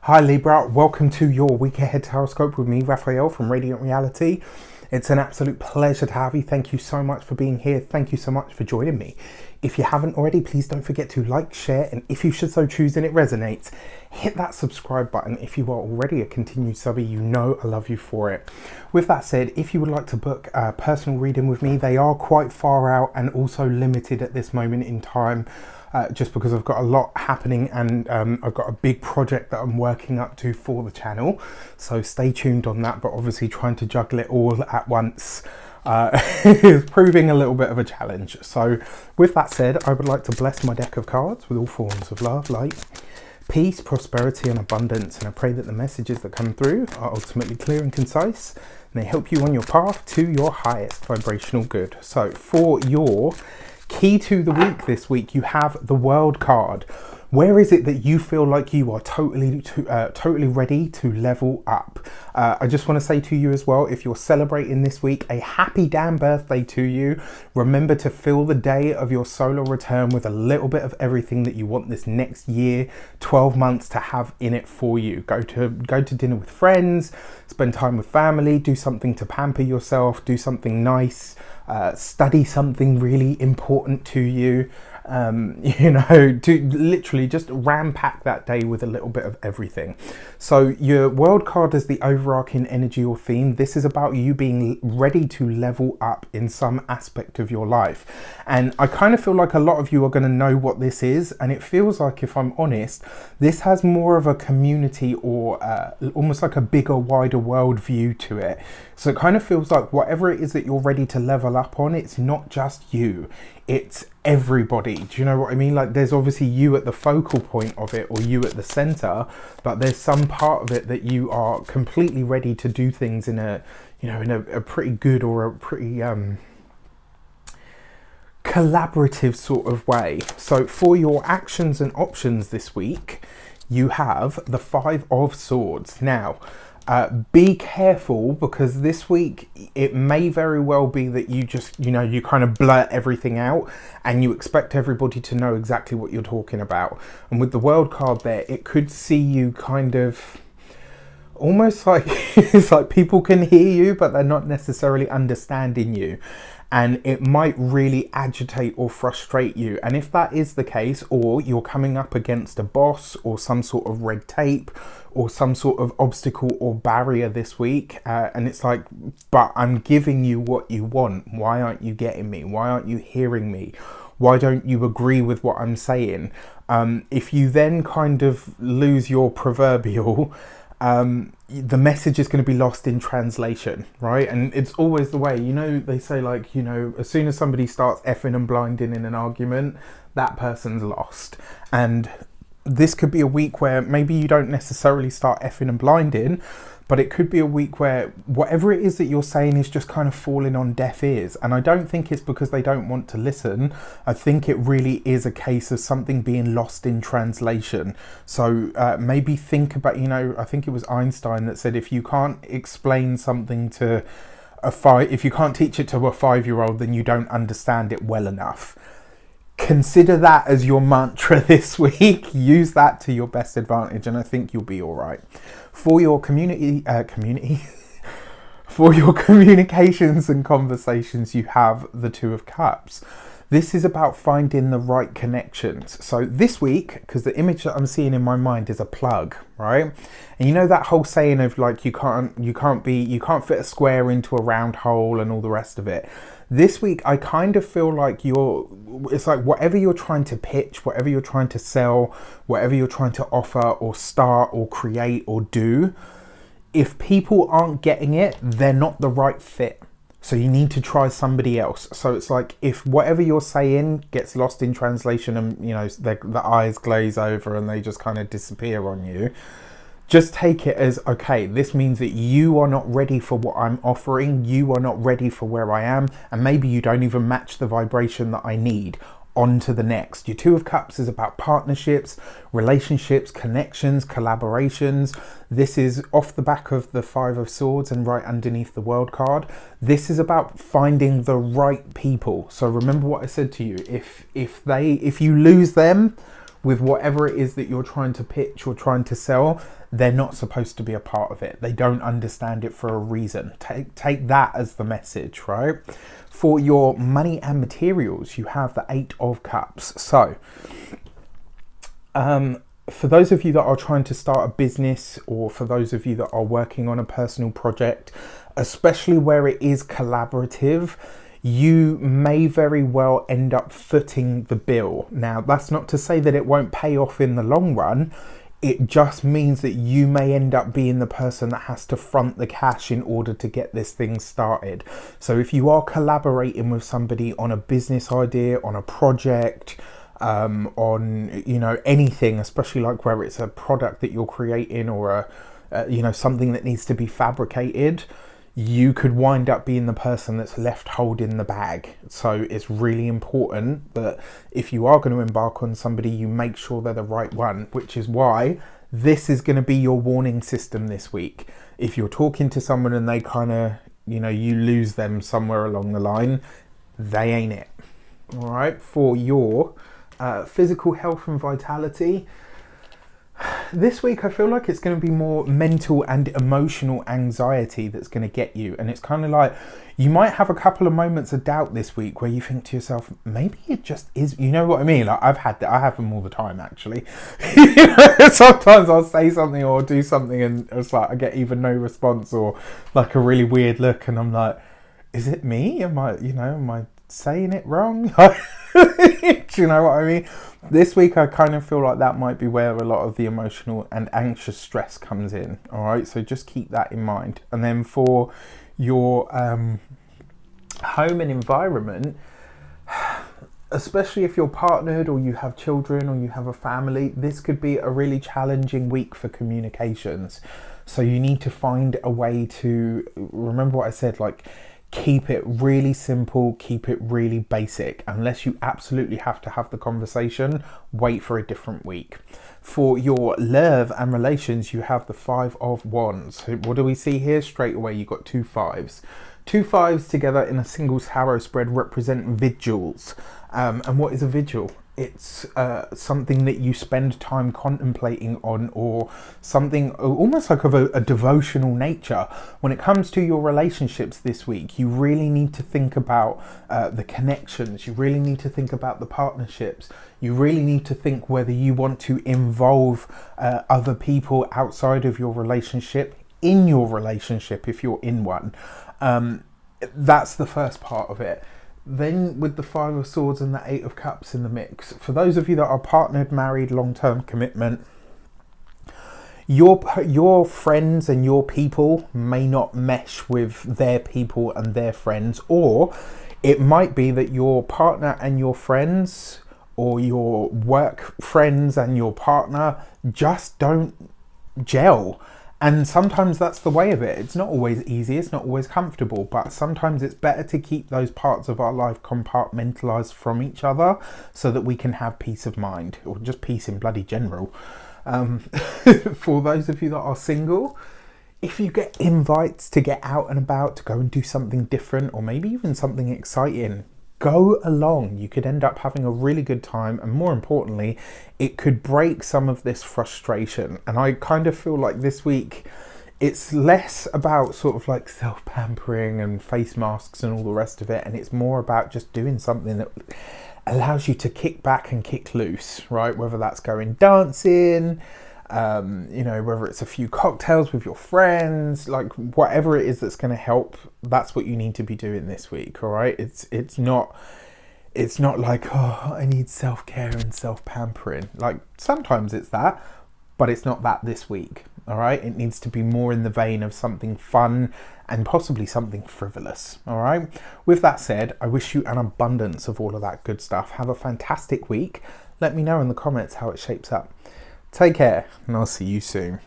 Hi Libra, welcome to your week ahead horoscope with me, Raphael from Reydiant Reality. It's an absolute pleasure to have you. Thank you so much for being here. Thank you so much for joining me. If you haven't already, please don't forget to like, share, and if you should so choose and it resonates, hit that subscribe button. If you are already a continued subby, you know I love you for it. With that said, if you would like to book a personal reading with me, they are quite far out and also limited at this moment in time. Just because I've got a lot happening and I've got a big project that I'm working up to for the channel. So stay tuned on that, but obviously trying to juggle it all at once is proving a little bit of a challenge. So with that said, I would like to bless my deck of cards with all forms of love, light, peace, prosperity and abundance. And I pray that the messages that come through are ultimately clear and concise and they help you on your path to your highest vibrational good. So for your key to the week this week, you have the World card. Where is it that you feel like you are totally ready to level up? I just want to say to you as well, if you're celebrating this week, a happy damn birthday to you. Remember to fill the day of your solar return with a little bit of everything that you want this next year, 12 months to have in it for you. Go to dinner with friends, spend time with family, do something to pamper yourself, do something nice, study something really important to you. To literally just ram pack that day with a little bit of everything. So your World card is the overarching energy or theme. This is about you being ready to level up in some aspect of your life. And I kind of feel like a lot of you are going to know what this is. And it feels like, if I'm honest, this has more of a community or almost like a bigger, wider world view to it. So it kind of feels like whatever it is that you're ready to level up on, it's not just you. It's everybody. Do you know what I mean? Like, there's obviously you at the focal point of it, or you at the center, but there's some part of it that you are completely ready to do things in a pretty good or a pretty collaborative sort of way. So for your actions and options this week, you have the Five of Swords. Now, be careful, because this week it may very well be that you just, you kind of blurt everything out and you expect everybody to know exactly what you're talking about. And with the World card there, it could see you kind of almost like it's like people can hear you, but they're not necessarily understanding you. And it might really agitate or frustrate you. And if that is the case, or you're coming up against a boss or some sort of red tape or some sort of obstacle or barrier this week, and it's like, but I'm giving you what you want. Why aren't you getting me? Why aren't you hearing me? Why don't you agree with what I'm saying? If you then kind of lose your proverbial, the message is going to be lost in translation, right? And it's always the way, they say, like, as soon as somebody starts effing and blinding in an argument, that person's lost. And this could be a week where maybe you don't necessarily start effing and blinding, but it could be a week where whatever it is that you're saying is just kind of falling on deaf ears. And I don't think it's because they don't want to listen. I think it really is a case of something being lost in translation. So maybe think about, I think it was Einstein that said, if you can't explain something to if you can't teach it to a 5-year-old, then you don't understand it well enough. Consider that as your mantra this week. Use that to your best advantage, and I think you'll be all right. For your for your communications and conversations, you have the Two of Cups. This is about finding the right connections. So this week, because the image that I'm seeing in my mind is a plug, right? And that whole saying of like, you can't fit a square into a round hole and all the rest of it. This week, I kind of feel like it's like whatever you're trying to pitch, whatever you're trying to sell, whatever you're trying to offer or start or create or do, if people aren't getting it, they're not the right fit. So you need to try somebody else. So it's like, if whatever you're saying gets lost in translation and, the eyes glaze over and they just kind of disappear on you, just take it as, okay, this means that you are not ready for what I'm offering. You are not ready for where I am. And maybe you don't even match the vibration that I need. On to the next. Your Two of Cups is about partnerships, relationships, connections, collaborations. This is off the back of the Five of Swords and right underneath the World card. This is about finding the right people. So remember what I said to you. If you lose them, with whatever it is that you're trying to pitch or trying to sell, they're not supposed to be a part of it. They don't understand it for a reason. Take that as the message, right? For your money and materials, you have the 8 of Cups. So, for those of you that are trying to start a business, or for those of you that are working on a personal project, especially where it is collaborative, you may very well end up footing the bill. Now, that's not to say that it won't pay off in the long run. It just means that you may end up being the person that has to front the cash in order to get this thing started. So if you are collaborating with somebody on a business idea, on a project, on, you know, anything, especially like where it's a product that you're creating, or you know, something that needs to be fabricated, you could wind up being the person that's left holding the bag. So it's really important that if you are going to embark on somebody, you make sure they're the right one, which is why this is going to be your warning system this week. If you're talking to someone and they kind of, you know, you lose them somewhere along the line, they ain't it. All right. For your physical health and vitality, this week I feel like it's going to be more mental and emotional anxiety that's going to get you. And it's kind of like, you might have a couple of moments of doubt this week where you think to yourself, maybe it just is, you know what I mean? Like, I've had that, I have them all the time actually. You know, sometimes I'll say something or do something and it's like I get either no response or like a really weird look, and I'm like, is it me? Am I saying it wrong? Do you know what I mean? This week I kind of feel like that might be where a lot of the emotional and anxious stress comes in. All right, so just keep that in mind. And then for your home and environment, especially if you're partnered or you have children or you have a family, this could be a really challenging week for communications. So you need to find a way to remember what I said, like, keep it really simple, keep it really basic. Unless you absolutely have to have the conversation, wait for a different week. For your love and relations, you have the 5 of Wands. So what do we see here? Straight away, you've got 2 5s. 2 5s together in a single tarot spread represent vigils. And what is a vigil? It's something that you spend time contemplating on, or something almost like of a devotional nature. When it comes to your relationships this week, you really need to think about the connections. You really need to think about the partnerships. You really need to think whether you want to involve other people outside of your relationship in your relationship if you're in one. That's the first part of it. Then with the 5 of Swords and the 8 of Cups in the mix, for those of you that are partnered, married, long-term commitment, your friends and your people may not mesh with their people and their friends, or it might be that your partner and your friends, or your work friends and your partner just don't gel. And sometimes that's the way of it. It's not always easy, it's not always comfortable, but sometimes it's better to keep those parts of our life compartmentalized from each other so that we can have peace of mind, or just peace in bloody general. For those of you that are single, if you get invites to get out and about, to go and do something different, or maybe even something exciting, go along. You could end up having a really good time, and more importantly, it could break some of this frustration. And I kind of feel like this week it's less about sort of like self-pampering and face masks and all the rest of it, and it's more about just doing something that allows you to kick back and kick loose, right? Whether that's going dancing, you know, whether it's a few cocktails with your friends, like whatever it is that's going to help, that's what you need to be doing this week. All right, it's not like, oh, I need self-care and self-pampering. Like, sometimes it's that, but it's not that this week. All right, it needs to be more in the vein of something fun and possibly something frivolous. All right, with that said, I wish you an abundance of all of that good stuff. Have a fantastic week. Let me know in the comments how it shapes up. Take care, and I'll see you soon.